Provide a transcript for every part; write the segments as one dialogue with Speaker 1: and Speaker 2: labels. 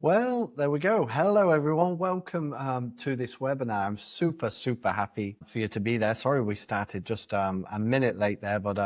Speaker 1: Well, there we go. Hello, everyone. Welcome to this webinar. I'm super happy for you to be there. Sorry we started just a minute late there, but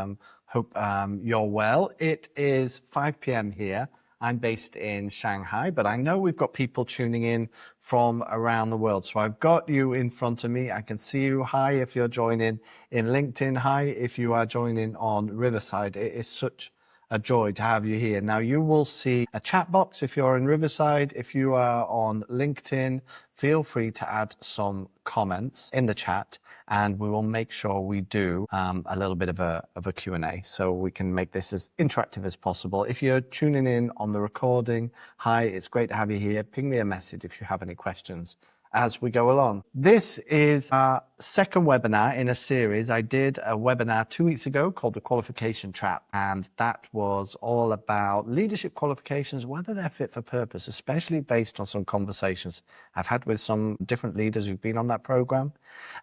Speaker 1: hope you're well. It is 5 p.m. here. I'm based in Shanghai, but I know we've got people tuning in from around the world. So I've got you in front of me. I can see you. Hi, if you're joining in LinkedIn. Hi, if you are joining on Riverside. It is such a joy to have you here. Now, you will see a chat box if you're in Riverside. If you are on LinkedIn, feel free to add some comments in the chat, and we will make sure we do a little bit of a Q&A so we can make this as interactive as possible. If you're tuning in on the recording, hi, it's great to have you here. Ping me a message if you have any questions as we go along. This is our second webinar in a series. I did a webinar 2 weeks ago called the Qualification Trap, and that was all about leadership qualifications, whether they're fit for purpose, especially based on some conversations I've had with some different leaders who've been on that program.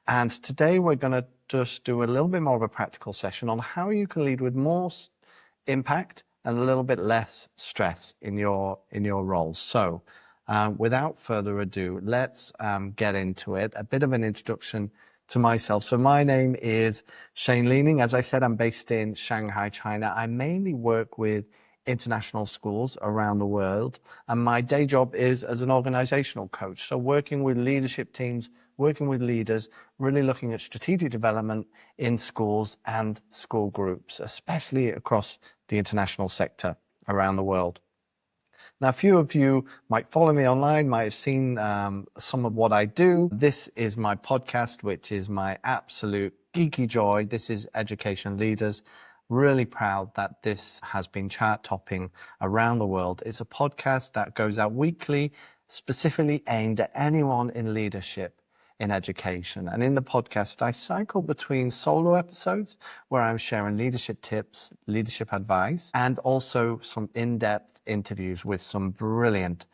Speaker 1: And today we're going to just do a little bit more of a practical session on how you can lead with more impact and a little bit less stress in your roles. So without further ado, let's get into it. A bit of an introduction to myself. So my name is Shane Leaning. As I said, I'm based in Shanghai, China. I mainly work with international schools around the world, and my day job is as an organizational coach. So working with leadership teams, working with leaders, really looking at strategic development in schools and school groups, especially across the international sector around the world. Now, a few of you might follow me online, might have seen some of what I do. This is my podcast, which is my absolute geeky joy. This is Education Leaders. Really proud that this has been chart topping around the world. It's a podcast that goes out weekly, specifically aimed at anyone in leadership in education. And in the podcast, I cycle between solo episodes where I'm sharing leadership tips, leadership advice, and also some in-depth interviews with some brilliant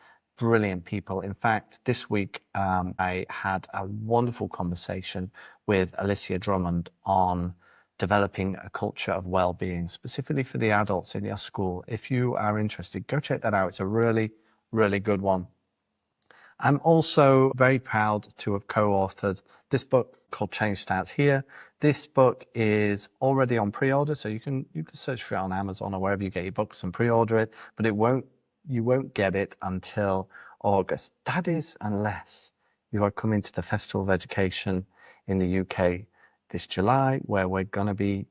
Speaker 1: people. In fact, this week, I had a wonderful conversation with Alicia Drummond on developing a culture of well-being, specifically for the adults in your school. If you are interested, go check that out. It's a really good one. I'm also very proud to have co-authored this book called Change Starts Here. This book is already on pre-order, so you can search for it on Amazon or wherever you get your books and pre-order it, but you won't get it until August. That is unless you are coming to the Festival of Education in the UK this July, where we're going to be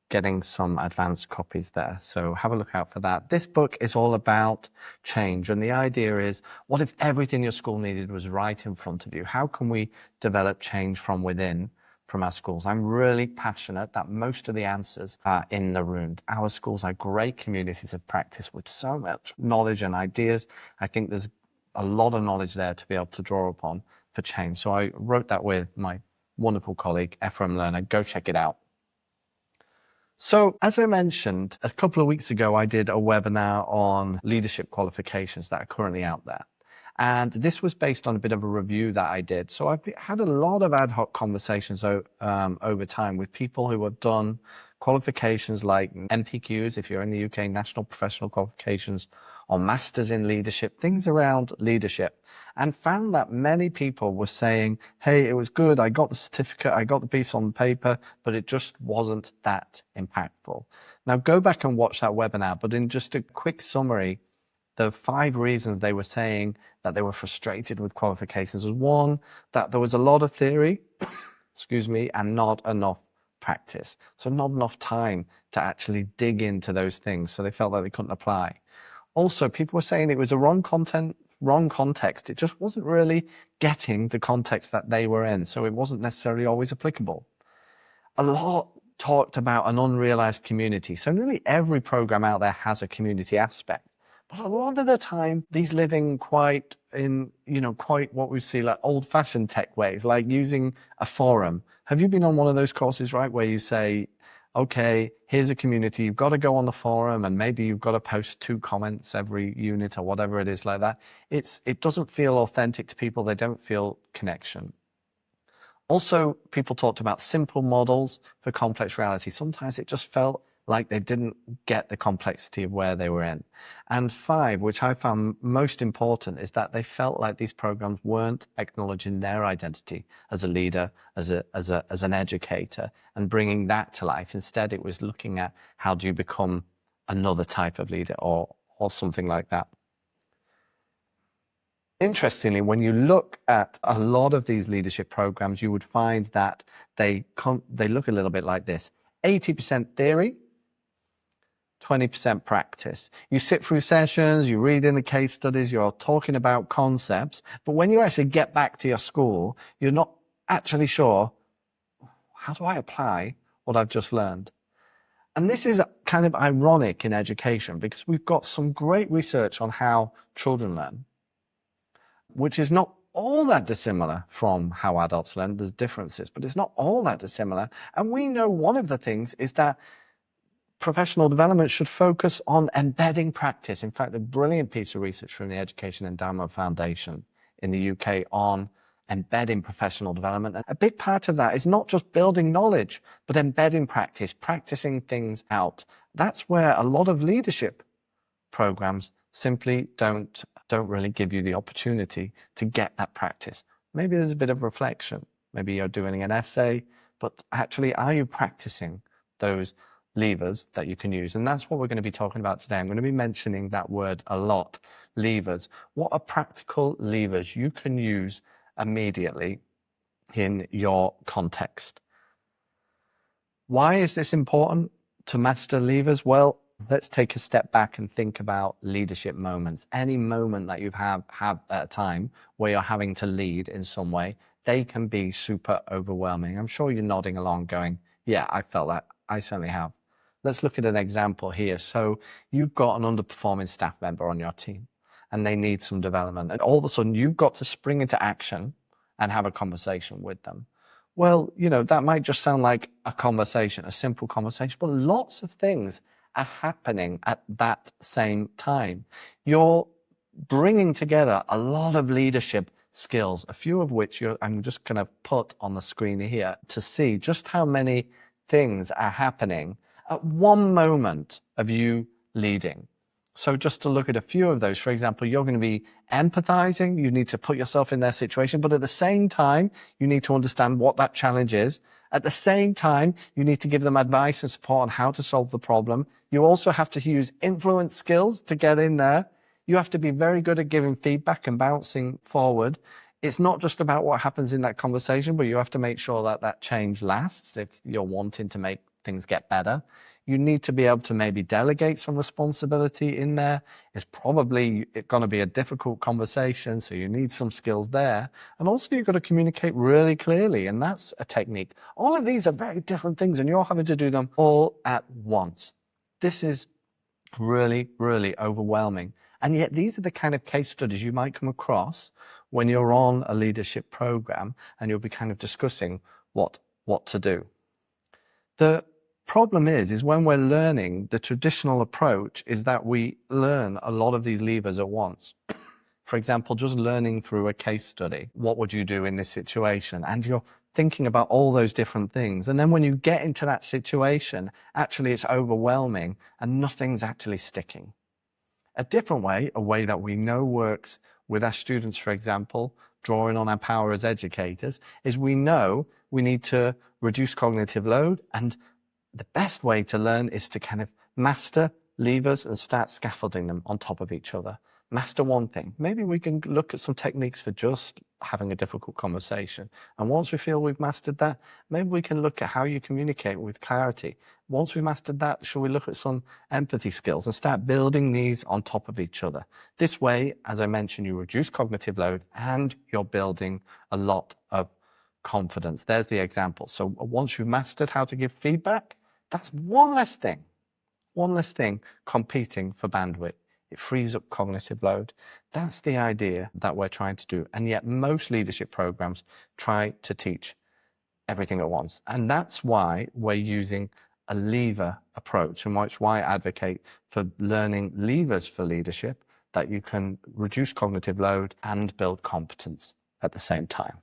Speaker 1: getting some advanced copies there. So have a look out for that. This book is all about change. And the idea is, what if everything your school needed was right in front of you? How can we develop change from within, from our schools? I'm really passionate that most of the answers are in the room. Our schools are great communities of practice with so much knowledge and ideas. I think there's a lot of knowledge there to be able to draw upon for change. So I wrote that with my wonderful colleague, Ephraim Lerner. Go check it out. So, as I mentioned, a couple of weeks ago, I did a webinar on leadership qualifications that are currently out there. And this was based on a bit of a review that I did. So I've had a lot of ad hoc conversations over time with people who have done qualifications like NPQs, if you're in the UK, National Professional Qualifications, or Masters in Leadership, things around leadership, and found that many people were saying, hey, it was good, I got the certificate, I got the piece on paper, but it just wasn't that impactful. Now go back and watch that webinar, but in just a quick summary, the 5 reasons they were saying that they were frustrated with qualifications was, 1, that there was a lot of theory, excuse me, and not enough practice. So not enough time to actually dig into those things. So they felt like they couldn't apply. Also, people were saying it was a wrong content, wrong context. It just wasn't really getting the context that they were in. So it wasn't necessarily always applicable. A lot talked about an unrealized community. So nearly every program out there has a community aspect. But a lot of the time, these live in quite what we see like old-fashioned tech ways, like using a forum. Have you been on one of those courses, right, where you say, okay, here's a community, you've got to go on the forum, and maybe you've got to post 2 comments every unit or whatever it is like that. It doesn't feel authentic to people. They don't feel connection. Also, people talked about simple models for complex reality. Sometimes it just felt like they didn't get the complexity of where they were in. And 5, which I found most important, is that they felt like these programs weren't acknowledging their identity as a leader, as an educator, and bringing that to life. Instead, it was looking at how do you become another type of leader or something like that. Interestingly, when you look at a lot of these leadership programs, you would find that they look a little bit like this: 80% theory, 20% practice. You sit through sessions, you read in the case studies, you're talking about concepts, but when you actually get back to your school, you're not actually sure, how do I apply what I've just learned? And this is kind of ironic in education, because we've got some great research on how children learn, which is not all that dissimilar from how adults learn. There's differences, but it's not all that dissimilar. And we know one of the things is that professional development should focus on embedding practice. In fact, a brilliant piece of research from the Education Endowment Foundation in the UK on embedding professional development. And a big part of that is not just building knowledge, but embedding practice, practicing things out. That's where a lot of leadership programs simply don't really give you the opportunity to get that practice. Maybe there's a bit of reflection. Maybe you're doing an essay, but actually, are you practicing those levers that you can use? And that's what we're going to be talking about today. I'm going to be mentioning that word a lot, levers. What are practical levers you can use immediately in your context? Why is this important to master levers? Well, let's take a step back and think about leadership moments. Any moment that you have at a time where you're having to lead in some way, they can be super overwhelming. I'm sure you're nodding along going, yeah, I felt that. I certainly have. Let's look at an example here. So you've got an underperforming staff member on your team and they need some development. And all of a sudden you've got to spring into action and have a conversation with them. Well, that might just sound like a conversation, a simple conversation, but lots of things are happening at that same time. You're bringing together a lot of leadership skills, a few of which I'm just going to put on the screen here to see just how many things are happening at one moment of you leading. So just to look at a few of those, for example, you're going to be empathizing. You need to put yourself in their situation, but at the same time, you need to understand what that challenge is. At the same time, you need to give them advice and support on how to solve the problem. You also have to use influence skills to get in there. You have to be very good at giving feedback and bouncing forward. It's not just about what happens in that conversation, but you have to make sure that that change lasts if you're wanting to make things get better. You need to be able to maybe delegate some responsibility in there. It's probably going to be a difficult conversation, so you need some skills there. And also you've got to communicate really clearly, and that's a technique. All of these are very different things, and you're having to do them all at once. This is really, really overwhelming. And yet these are the kind of case studies you might come across when you're on a leadership program and you'll be kind of discussing what to do. The problem is when we're learning, the traditional approach is that we learn a lot of these levers at once. For example, just learning through a case study, what would you do in this situation? And you're thinking about all those different things. And then when you get into that situation, actually it's overwhelming and nothing's actually sticking. A different way, a way that we know works with our students, for example, drawing on our power as educators, is we know we need to reduce cognitive load, and the best way to learn is to kind of master levers and start scaffolding them on top of each other. Master one thing. Maybe we can look at some techniques for just having a difficult conversation. And once we feel we've mastered that, maybe we can look at how you communicate with clarity. Once we've mastered that, shall we look at some empathy skills and start building these on top of each other? This way, as I mentioned, you reduce cognitive load and you're building a lot of confidence. There's the example. So once you've mastered how to give feedback, that's one less thing competing for bandwidth. It frees up cognitive load. That's the idea that we're trying to do. And yet most leadership programs try to teach everything at once. And that's why we're using a lever approach, and that's why I advocate for learning levers for leadership, that you can reduce cognitive load and build competence at the same time.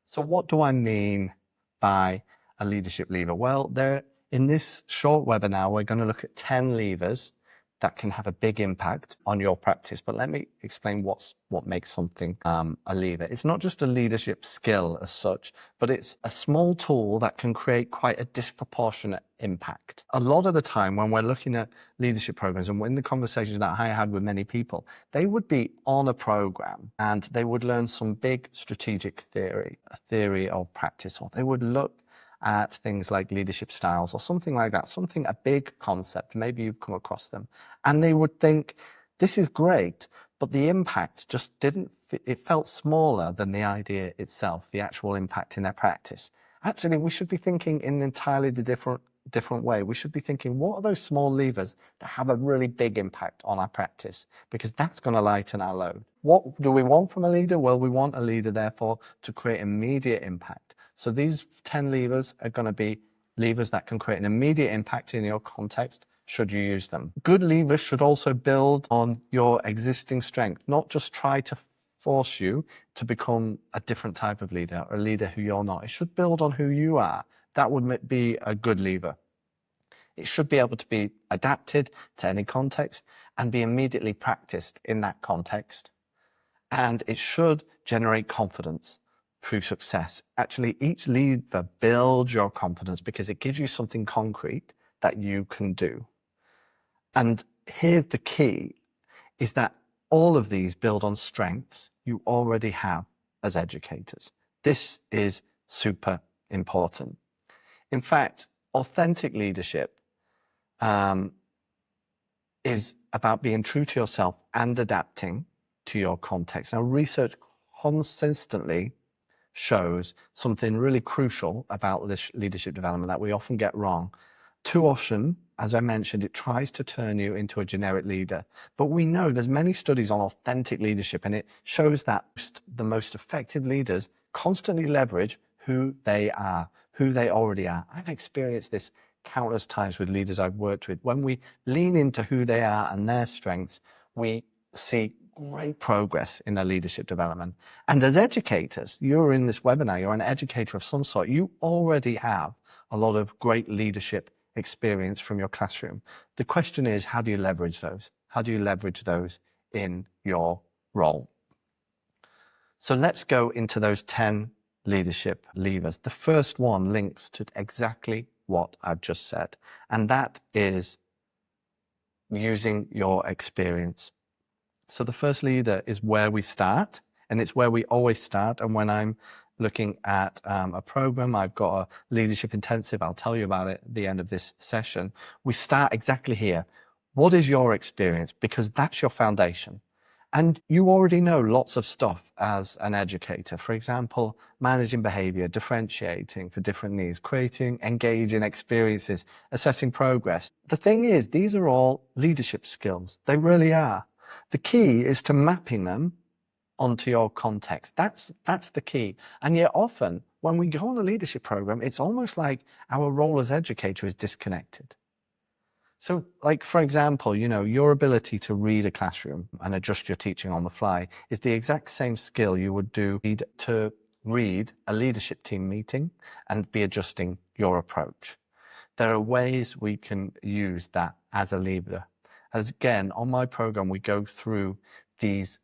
Speaker 1: So what do I mean by a leadership lever? Well, there In this short webinar, we're going to look at 10 levers that can have a big impact on your practice. But let me explain what makes something a lever. It's not just a leadership skill as such, but it's a small tool that can create quite a disproportionate impact. A lot of the time when we're looking at leadership programs, and in the conversations that I had with many people, they would be on a program and they would learn some big strategic theory, a theory of practice, or they would look at things like leadership styles or something like that, a big concept, maybe you've come across them, and they would think, this is great, but the impact just it felt smaller than the idea itself, the actual impact in their practice. Actually, we should be thinking in an entirely different way. We should be thinking, what are those small levers that have a really big impact on our practice? Because that's going to lighten our load. What do we want from a leader? Well, we want a leader, therefore, to create immediate impact. So these 10 levers are going to be levers that can create an immediate impact in your context, should you use them. Good levers should also build on your existing strength, not just try to force you to become a different type of leader, or a leader who you're not. It should build on who you are. That would be a good lever. It should be able to be adapted to any context and be immediately practiced in that context. And it should generate confidence through success. Actually, each lever builds your confidence because it gives you something concrete that you can do. And here's the key, is that all of these build on strengths you already have as educators. This is super important. In fact, authentic leadership is about being true to yourself and adapting to your context. Now, research consistently shows something really crucial about this leadership development that we often get wrong. Too often, as I mentioned, it tries to turn you into a generic leader. But we know there's many studies on authentic leadership, and it shows that the most effective leaders constantly leverage who they are, who they already are. I've experienced this countless times with leaders I've worked with. When we lean into who they are and their strengths, we see great progress in their leadership development. And as educators, you're in this webinar, you're an educator of some sort, you already have a lot of great leadership experience from your classroom. The question is, how do you leverage those? How do you leverage those in your role? So let's go into those 10 leadership levers. The first one links to exactly what I've just said, and that is using your experience. So the first leader is where we start, and it's where we always start. And when I'm looking at a program, I've got a leadership intensive, I'll tell you about it at the end of this session. We start exactly here. What is your experience? Because that's your foundation. And you already know lots of stuff as an educator. For example, managing behavior, differentiating for different needs, creating engaging experiences, assessing progress. The thing is, these are all leadership skills. They really are. The key is to mapping them onto your context. That's the key. And yet often when we go on a leadership program, it's almost like our role as educator is disconnected. So like, for example, your ability to read a classroom and adjust your teaching on the fly is the exact same skill you would do to read a leadership team meeting and be adjusting your approach. There are ways we can use that as a leader. As again, on my program, we go through these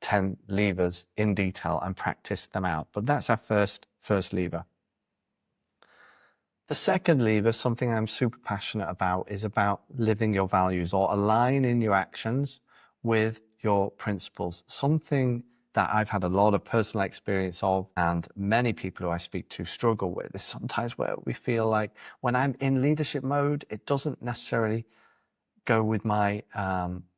Speaker 1: 10 levers in detail and practice them out. But that's our first lever. The second lever, something I'm super passionate about, is about living your values or aligning your actions with your principles. Something that I've had a lot of personal experience of, and many people who I speak to struggle with, is sometimes where we feel like when I'm in leadership mode, it doesn't necessarily go with my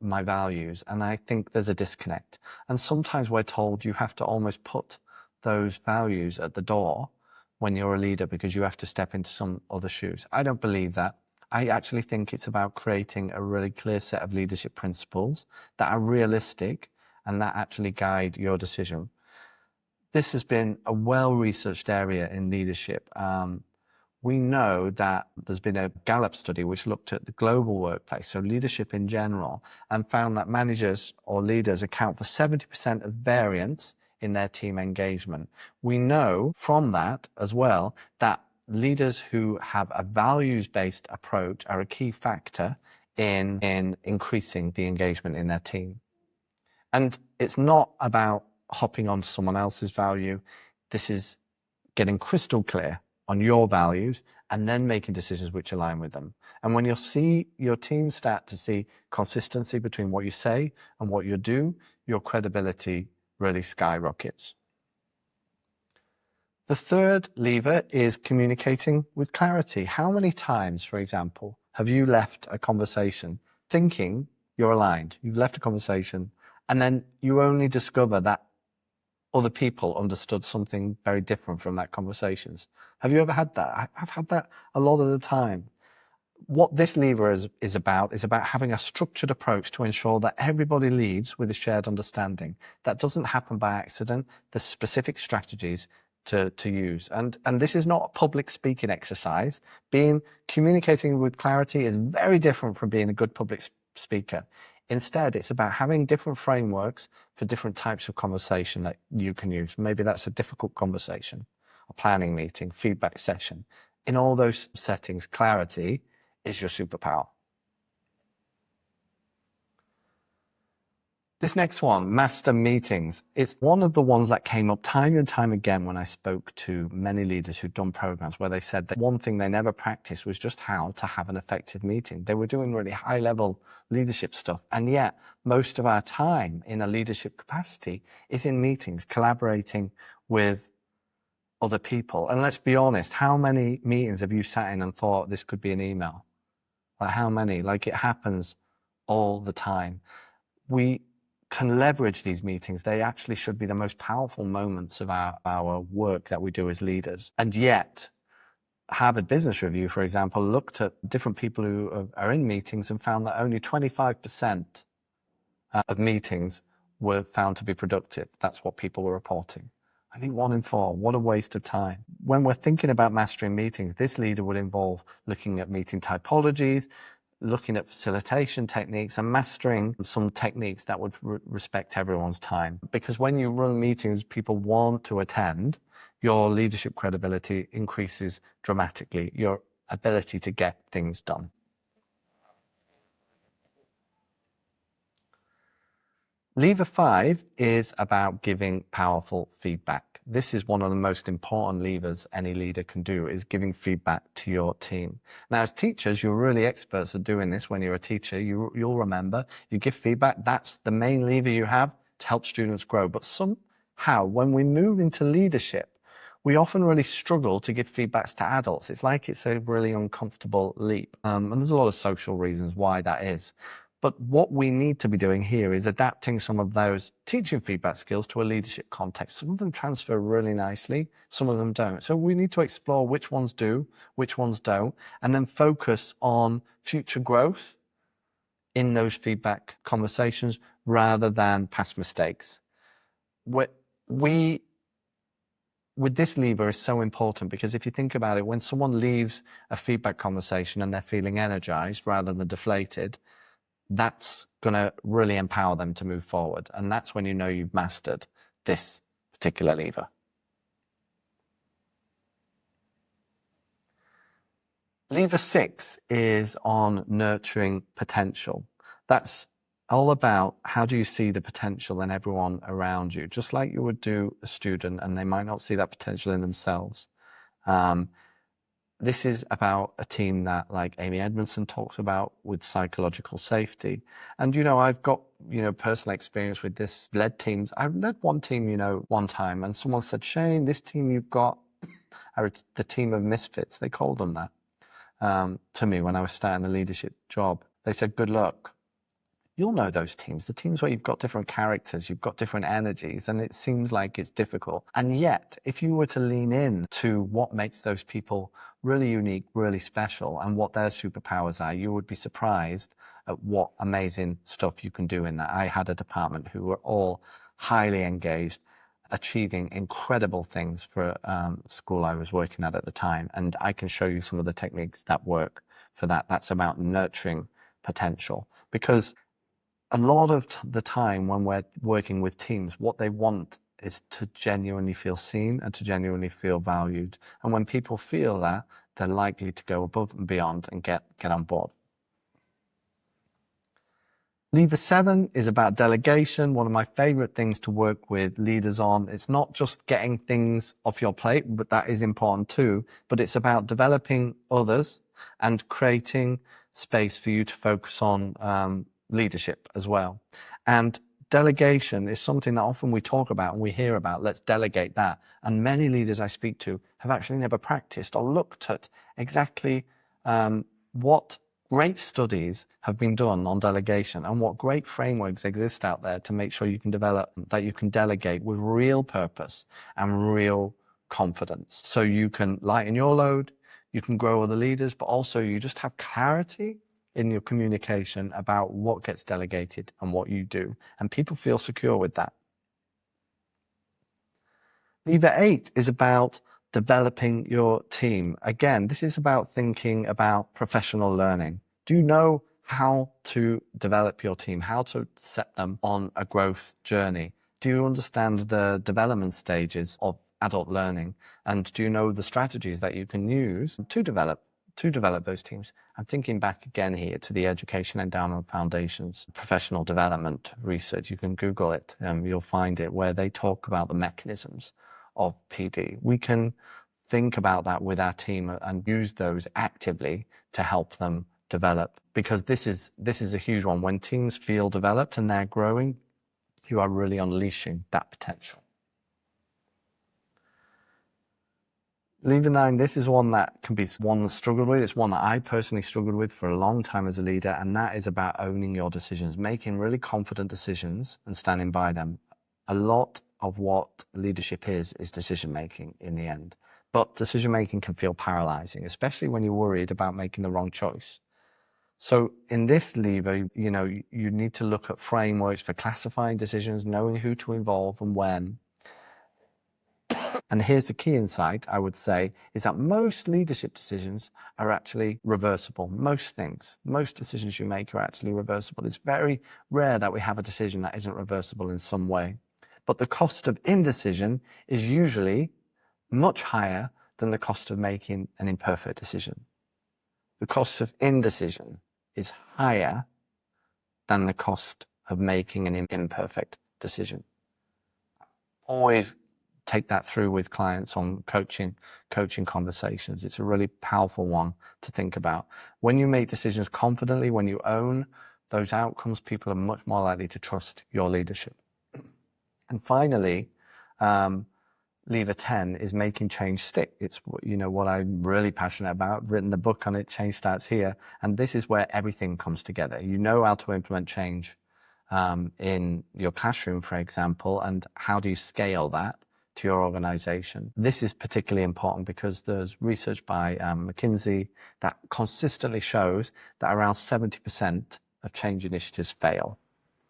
Speaker 1: values, and I think there's a disconnect. And sometimes we're told you have to almost put those values at the door when you're a leader because you have to step into some other shoes. I don't believe that. I actually think it's about creating a really clear set of leadership principles that are realistic and that actually guide your decision. This has been a well-researched area in leadership. We know that there's been a Gallup study which looked at the global workplace, so leadership in general, and found that managers or leaders account for 70% of variance in their team engagement. We know from that as well that leaders who have a values-based approach are a key factor in increasing the engagement in their team. And it's not about hopping on someone else's value. This is getting crystal clear on your values and then making decisions which align with them. And when you'll see your team start to see consistency between what you say and what you do, your credibility really skyrockets. The third lever is communicating with clarity. How many times, for example, have you left a conversation thinking you're aligned? You've left a conversation and then you only discover that other people understood something very different from that conversation. Have you ever had that? I've had that a lot of the time. What this lever is about having a structured approach to ensure that everybody leads with a shared understanding. That doesn't happen by accident. There's specific strategies to use. And this is not a public speaking exercise. Communicating with clarity is very different from being a good public speaker. Instead, it's about having different frameworks for different types of conversation that you can use. Maybe that's a difficult conversation, a planning meeting, feedback session. In all those settings, clarity is your superpower. This next one, master meetings. It's one of the ones that came up time and time again when I spoke to many leaders who'd done programs where they said that one thing they never practiced was just how to have an effective meeting. They were doing really high level leadership stuff. And yet most of our time in a leadership capacity is in meetings, collaborating with other people. And let's be honest, how many meetings have you sat in and thought this could be an email? Like how many? Like it happens all the time. We can leverage these meetings. They actually should be the most powerful moments of our work that we do as leaders. And yet, Harvard Business Review, for example, looked at different people who are in meetings and found that only 25% of meetings were found to be productive. That's what people were reporting. I think 1 in 4, what a waste of time. When we're thinking about mastering meetings, this leader would involve looking at meeting typologies, looking at facilitation techniques and mastering some techniques that would respect everyone's time. Because when you run meetings people want to attend, your leadership credibility increases dramatically, your ability to get things done. Lever 5 is about giving powerful feedback. This is one of the most important levers any leader can do, is giving feedback to your team. Now, as teachers, you're really experts at doing this. When you're a teacher, you'll remember, you give feedback. That's the main lever you have to help students grow. But somehow, when we move into leadership, we often really struggle to give feedbacks to adults. It's like it's a really uncomfortable leap. And there's a lot of social reasons why that is. But what we need to be doing here is adapting some of those teaching feedback skills to a leadership context. Some of them transfer really nicely, some of them don't. So we need to explore which ones do, which ones don't, and then focus on future growth in those feedback conversations rather than past mistakes. With this lever is so important because if you think about it, when someone leaves a feedback conversation and they're feeling energized rather than deflated, that's going to really empower them to move forward. And that's when you know you've mastered this particular lever. Lever 6 is on nurturing potential. That's all about how do you see the potential in everyone around you, just like you would do a student and they might not see that potential in themselves. This is about a team that, like Amy Edmondson talks about, with psychological safety. And, I've got, personal experience with this, led teams. I led one team, one time, and someone said, Shane, this team you've got are the team of misfits. They called them that to me when I was starting a leadership job. They said, good luck. You'll know those teams, the teams where you've got different characters, you've got different energies, and it seems like it's difficult. And yet, if you were to lean in to what makes those people really unique, really special, and what their superpowers are, you would be surprised at what amazing stuff you can do in that. I had a department who were all highly engaged, achieving incredible things for school I was working at the time. And I can show you some of the techniques that work for that. That's about nurturing potential. Because a lot of the time when we're working with teams, what they want is to genuinely feel seen and to genuinely feel valued. And when people feel that, they're likely to go above and beyond and get on board. Lever 7 is about delegation, one of my favorite things to work with leaders on. It's not just getting things off your plate, but that is important too, but it's about developing others and creating space for you to focus on leadership as well. And delegation is something that often we talk about and we hear about. Let's delegate that. And many leaders I speak to have actually never practiced or looked at exactly what great studies have been done on delegation and what great frameworks exist out there to make sure you can develop, that you can delegate with real purpose and real confidence. So you can lighten your load, you can grow other leaders, but also you just have clarity in your communication about what gets delegated and what you do. And people feel secure with that. Lever 8 is about developing your team. Again, this is about thinking about professional learning. Do you know how to develop your team, how to set them on a growth journey? Do you understand the development stages of adult learning? And do you know the strategies that you can use to develop those teams? I'm thinking back again here to the Education Endowment Foundation's professional development research. You can Google it, you'll find it, where they talk about the mechanisms of PD. We can think about that with our team and use those actively to help them develop, because this is a huge one. When teams feel developed and they're growing, you are really unleashing that potential. Lever 9, this is one that can be one that's struggled with. It's one that I personally struggled with for a long time as a leader, and that is about owning your decisions, making really confident decisions and standing by them. A lot of what leadership is decision making in the end. But decision making can feel paralyzing, especially when you're worried about making the wrong choice. So in this lever, you need to look at frameworks for classifying decisions, knowing who to involve and when. And here's the key insight, I would say, is that most leadership decisions are actually reversible. Most decisions you make are actually reversible. It's very rare that we have a decision that isn't reversible in some way. But the cost of indecision is usually much higher than the cost of making an imperfect decision. The cost of indecision is higher than the cost of making an imperfect decision. Always take that through with clients on coaching conversations. It's a really powerful one to think about. When you make decisions confidently, when you own those outcomes, people are much more likely to trust your leadership. And finally, lever 10 is making change stick. It's what I'm really passionate about. I've written the book on it, Change Starts Here. And this is where everything comes together. You know how to implement change in your classroom, for example, and how do you scale that to your organization? This is particularly important because there's research by McKinsey that consistently shows that around 70% of change initiatives fail.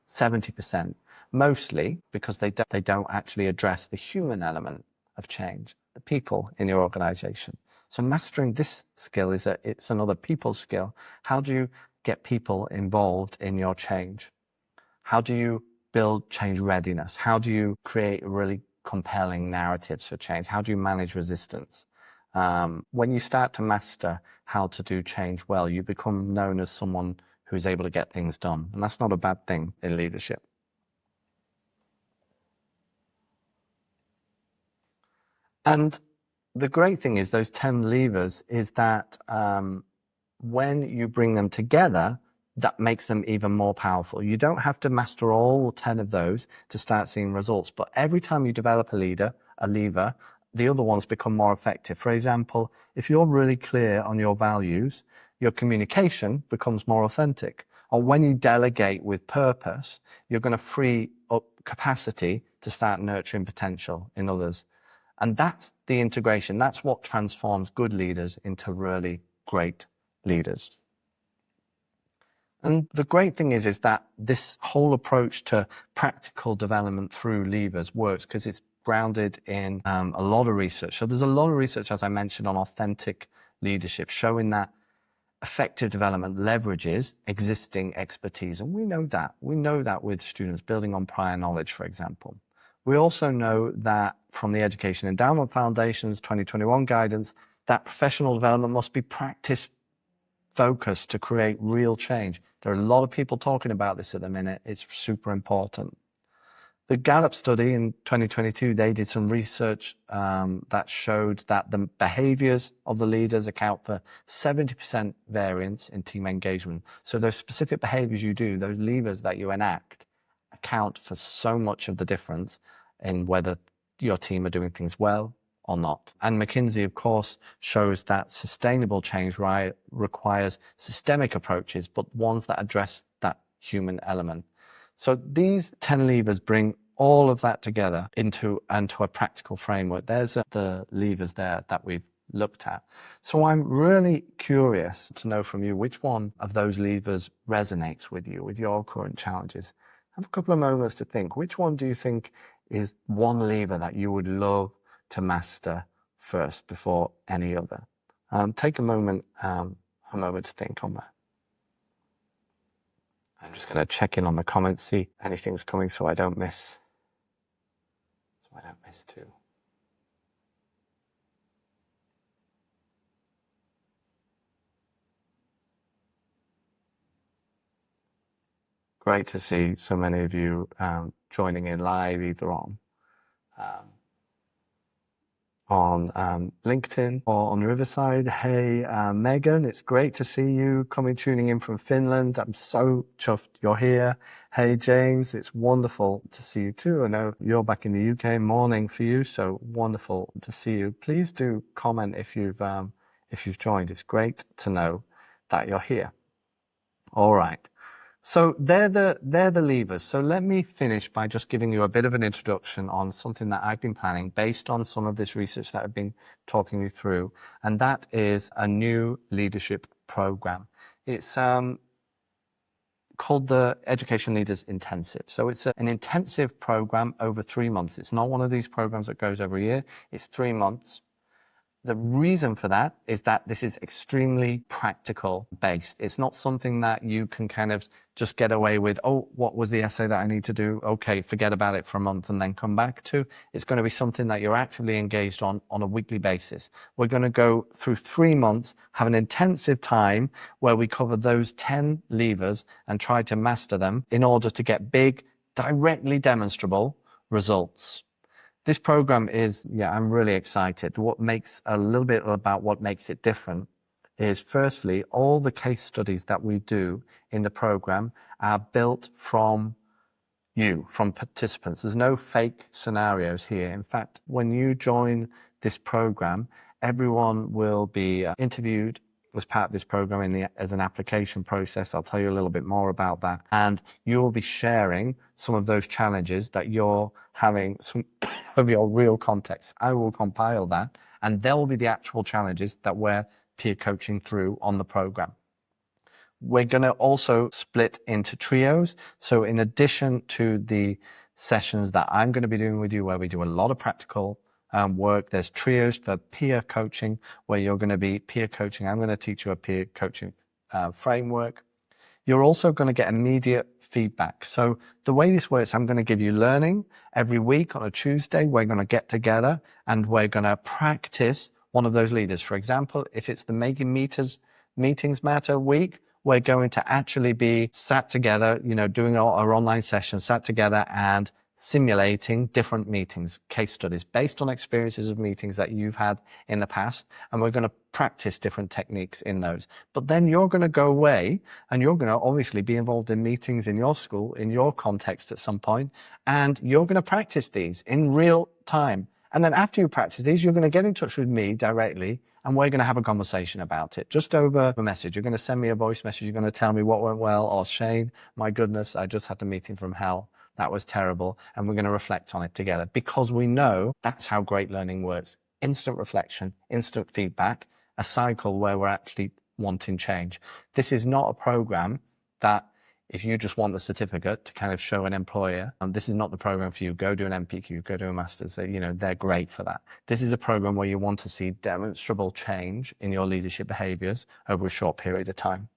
Speaker 1: 70%, mostly because they don't actually address the human element of change, the people in your organization. So mastering this skill it's another people skill. How do you get people involved in your change? How do you build change readiness? How do you create really compelling narratives for change? How do you manage resistance? When you start to master how to do change well, you become known as someone who's able to get things done. And that's not a bad thing in leadership. And the great thing is those 10 levers is that when you bring them together, that makes them even more powerful. You don't have to master all 10 of those to start seeing results, but every time you develop a lever, the other ones become more effective. For example, if you're really clear on your values, your communication becomes more authentic. Or when you delegate with purpose, you're going to free up capacity to start nurturing potential in others. And that's the integration. That's what transforms good leaders into really great leaders. And the great thing is that this whole approach to practical development through levers works because it's grounded in a lot of research. So there's a lot of research, as I mentioned, on authentic leadership, showing that effective development leverages existing expertise. And we know that. We know that with students building on prior knowledge, for example. We also know that from the Education Endowment Foundation's 2021 guidance, that professional development must be practice focused to create real change. There are a lot of people talking about this at the minute. It's super important. The Gallup study in 2022, they did some research that showed that the behaviors of the leaders account for 70% variance in team engagement. So those specific behaviors you do, those levers that you enact, account for so much of the difference in whether your team are doing things well or not. And McKinsey, of course, shows that sustainable change requires systemic approaches, but ones that address that human element. So these 10 levers bring all of that together into a practical framework. There's the levers there that we've looked at. So I'm really curious to know from you which one of those levers resonates with you, with your current challenges. Have a couple of moments to think. Which one do you think is one lever that you would love to master first before any other? Take a moment to think on that. I'm just going to check in on the comments, see anything's coming so I don't miss too. Great to see so many of you joining in live, either on LinkedIn or on Riverside. Hey, Megan, it's great to see you tuning in from Finland. I'm so chuffed you're here. Hey, James, it's wonderful to see you too. I know you're back in the UK, morning for you, so wonderful to see you. Please do comment if you've joined. It's great to know that you're here. All right. So they're the levers. So let me finish by just giving you a bit of an introduction on something that I've been planning based on some of this research that I've been talking you through, and that is a new leadership program. It's called the Education Leaders Intensive. So it's an intensive program over 3 months. It's not one of these programs that goes every year. It's 3 months. The reason for that is that this is extremely practical based. It's not something that you can kind of just get away with, oh, what was the essay that I need to do? Okay, forget about it for a month and then come back to. It's going to be something that you're actively engaged on a weekly basis. We're going to go through 3 months, have an intensive time where we cover those 10 levers and try to master them in order to get big, directly demonstrable results. This program is, I'm really excited. What makes it different is, firstly, all the case studies that we do in the program are built from participants. There's no fake scenarios here. In fact, when you join this program, everyone will be interviewed as part of this program as an application process. I'll tell you a little bit more about that. And you will be sharing some of those challenges that you're having, some of your real context. I will compile that, and there will be the actual challenges that we're peer coaching through on the program. We're going to also split into trios. So in addition to the sessions that I'm going to be doing with you, where we do a lot of practical work, there's trios for peer coaching, where you're going to be peer coaching. I'm going to teach you a peer coaching framework. You're also going to get immediate feedback. So the way this works, I'm going to give you learning every week. On a Tuesday, we're going to get together and we're going to practice one of those leaders. For example, if it's the Making Meetings Matter week, we're going to actually be sat together, doing our online session, sat together and simulating different meetings, case studies based on experiences of meetings that you've had in the past. And we're going to practice different techniques in those. But then you're going to go away and you're going to obviously be involved in meetings in your school, in your context at some point, and you're going to practice these in real time. And then after you practice these, you're going to get in touch with me directly and we're going to have a conversation about it just over a message. You're going to send me a voice message. You're going to tell me what went well, or Shane, my goodness, I just had a meeting from hell. That was terrible. And we're going to reflect on it together, because we know that's how great learning works. Instant reflection, instant feedback, a cycle where we're actually wanting change. This is not a program that, if you just want the certificate to kind of show an employer, this is not the program for you. Go do an MPQ, go do a master's. They're great for that. This is a program where you want to see demonstrable change in your leadership behaviors over a short period of time.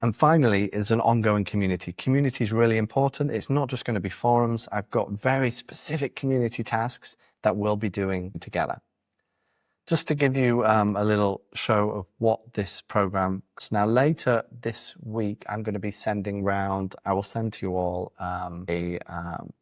Speaker 1: And finally is an ongoing community. Community is really important. It's not just going to be forums. I've got very specific community tasks that we'll be doing together. Just to give you a little show of what this program is. Now, later this week, I'm going to be sending round, I will send to you all a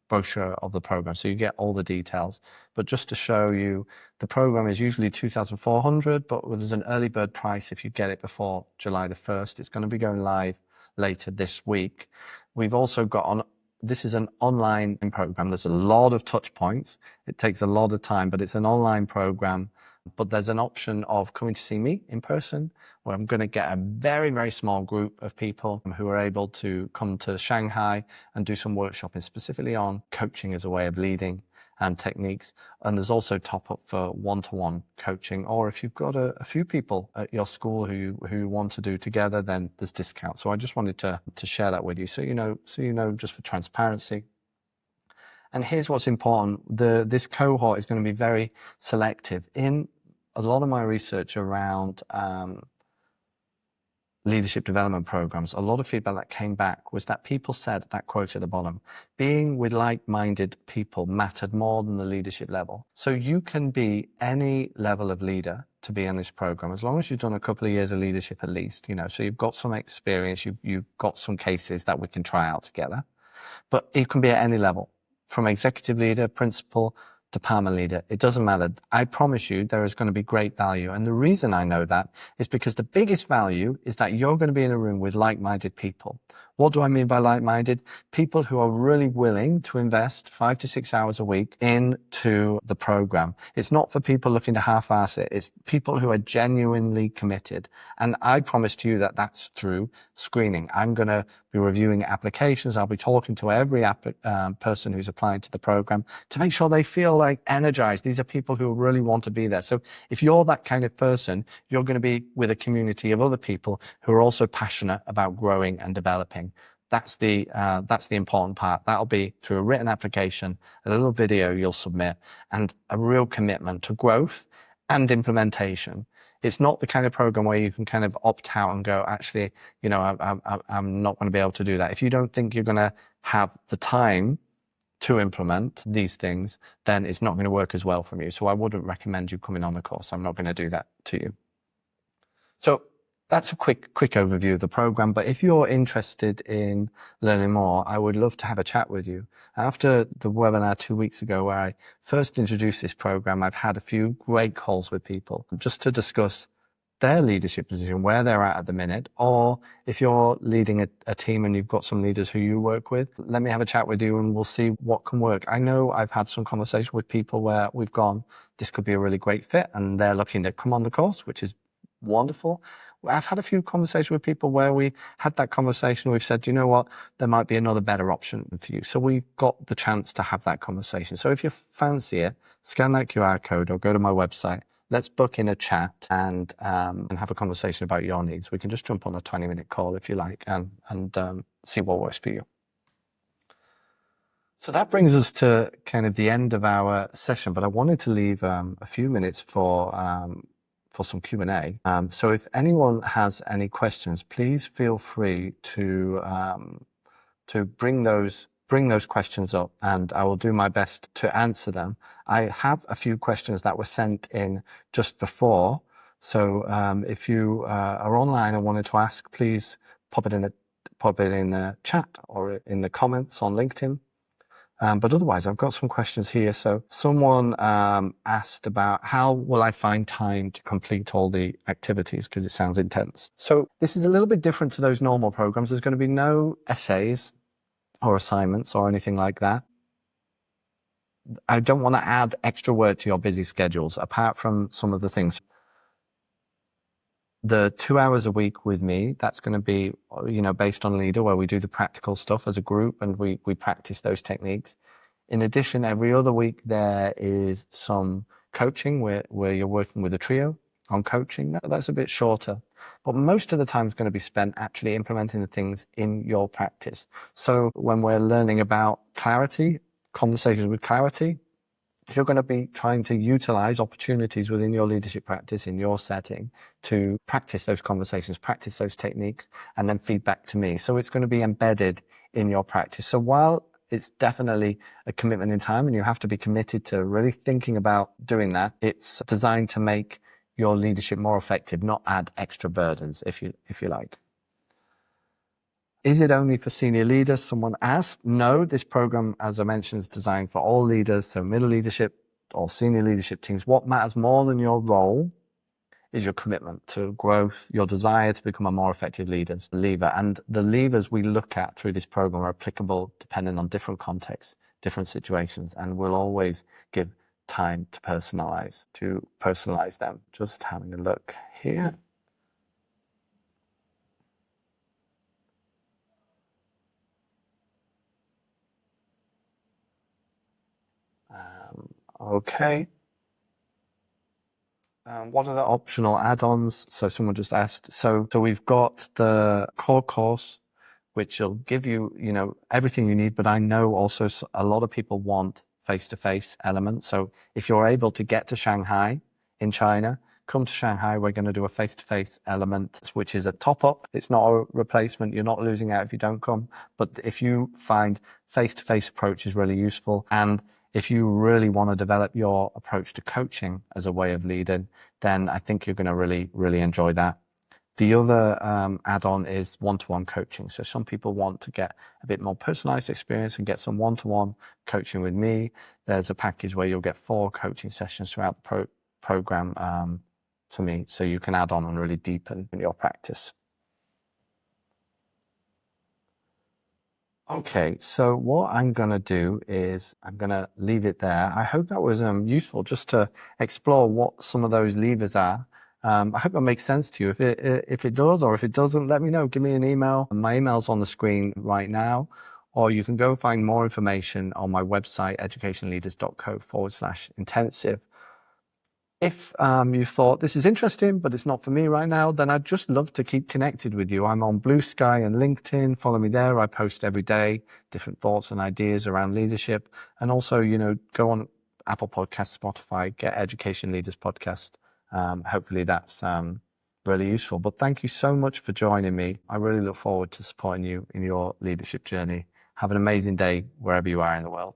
Speaker 1: brochure of the program, so you get all the details. But just to show you, the program is usually 2,400, but there's an early bird price if you get it before July the 1st. It's going to be going live later this week. We've also got on, this is an online program. There's a lot of touch points. It takes a lot of time, but it's an online program. But there's an option of coming to see me in person, where I'm going to get a very, very small group of people who are able to come to Shanghai and do some workshopping specifically on coaching as a way of leading and techniques. And there's also top up for one-to-one coaching, or if you've got a few people at your school who you want to do together, then there's discounts. So I just wanted to share that with you, so you know, just for transparency. And here's what's important. This cohort is going to be very selective. In a lot of my research around leadership development programs, a lot of feedback that came back was that people said, that quote at the bottom, being with like-minded people mattered more than the leadership level. So you can be any level of leader to be in this program, as long as you've done a couple of years of leadership at least, so you've got some experience, you've got some cases that we can try out together. But it can be at any level, from executive leader, principal, department leader. It doesn't matter. I promise you there is going to be great value. And the reason I know that is because the biggest value is that you're going to be in a room with like-minded people. What do I mean by like-minded? People who are really willing to invest 5 to 6 hours a week into the program. It's not for people looking to half-ass it. It's people who are genuinely committed. And I promise to you that that's through screening. I'm going to be reviewing applications. I'll be talking to every person who's applying to the program to make sure they feel like energized. These are people who really want to be there. So if you're that kind of person, you're going to be with a community of other people who are also passionate about growing and developing. That's the important part. That'll be through a written application, a little video you'll submit, and a real commitment to growth and implementation. It's not the kind of program where you can kind of opt out and go, actually, I'm not going to be able to do that. If you don't think you're going to have the time to implement these things, then it's not going to work as well from you. So I wouldn't recommend you coming on the course. I'm not going to do that to you. So that's a quick overview of the program. But if you're interested in learning more, I would love to have a chat with you. After the webinar 2 weeks ago, where I first introduced this program, I've had a few great calls with people just to discuss their leadership position, where they're at the minute, or if you're leading a team and you've got some leaders who you work with, let me have a chat with you and we'll see what can work. I know I've had some conversation with people where we've gone, this could be a really great fit, and they're looking to come on the course, which is wonderful. I've had a few conversations with people where we had that conversation. We've said, you know what, there might be another better option for you. So we've got the chance to have that conversation. So if you fancy it, scan that QR code or go to my website. Let's book in a chat and have a conversation about your needs. We can just jump on a 20-minute call if you like and see what works for you. So that brings us to kind of the end of our session, but I wanted to leave a few minutes for some Q&A. So if anyone has any questions, please feel free to bring those questions up, and I will do my best to answer them. I have a few questions that were sent in just before. So if you are online and wanted to ask, please pop it in the chat or in the comments on LinkedIn. But otherwise, I've got some questions here. So someone asked about how will I find time to complete all the activities, because it sounds intense. So this is a little bit different to those normal programs. There's going to be no essays or assignments or anything like that. I don't want to add extra work to your busy schedules, apart from some of the things. The 2 hours a week with me, that's going to be, based on Leader, where we do the practical stuff as a group and we practice those techniques. In addition, every other week there is some coaching where you're working with a trio on coaching. That's a bit shorter, but most of the time is going to be spent actually implementing the things in your practice. So when we're learning about clarity, conversations with clarity, you're going to be trying to utilize opportunities within your leadership practice in your setting to practice those conversations, practice those techniques, and then feed back to me. So it's going to be embedded in your practice. So while it's definitely a commitment in time and you have to be committed to really thinking about doing that, it's designed to make your leadership more effective, not add extra burdens, if you like. Is it only for senior leaders? Someone asked. No, this program, as I mentioned, is designed for all leaders, so middle leadership or senior leadership teams. What matters more than your role is your commitment to growth, your desire to become a more effective leader. And the levers we look at through this program are applicable depending on different contexts, different situations, and we'll always give time to personalize them. Just having a look here. Okay. What are the optional add-ons? So someone just asked. So we've got the core course, which will give you, everything you need. But I know also a lot of people want face-to-face elements. So if you're able to get to Shanghai in China, come to Shanghai. We're going to do a face-to-face element, which is a top-up. It's not a replacement. You're not losing out if you don't come. But if you find face-to-face approach is really useful, and if you really want to develop your approach to coaching as a way of leading, then I think you're going to really, really enjoy that. The other add-on is one-to-one coaching. So some people want to get a bit more personalized experience and get some one-to-one coaching with me. There's a package where you'll get 4 coaching sessions throughout the program to me, so you can add on and really deepen your practice. Okay, so what I'm going to do is I'm going to leave it there. I hope that was useful just to explore what some of those levers are. I hope that makes sense to you. If it does, or if it doesn't, let me know. Give me an email. My email's on the screen right now, or you can go find more information on my website, educationleaders.co/intensive. If you thought this is interesting, but it's not for me right now, then I'd just love to keep connected with you. I'm on Blue Sky and LinkedIn. Follow me there. I post every day different thoughts and ideas around leadership. And also, go on Apple Podcasts, Spotify, get Education Leaders Podcast. Hopefully that's really useful. But thank you so much for joining me. I really look forward to supporting you in your leadership journey. Have an amazing day wherever you are in the world.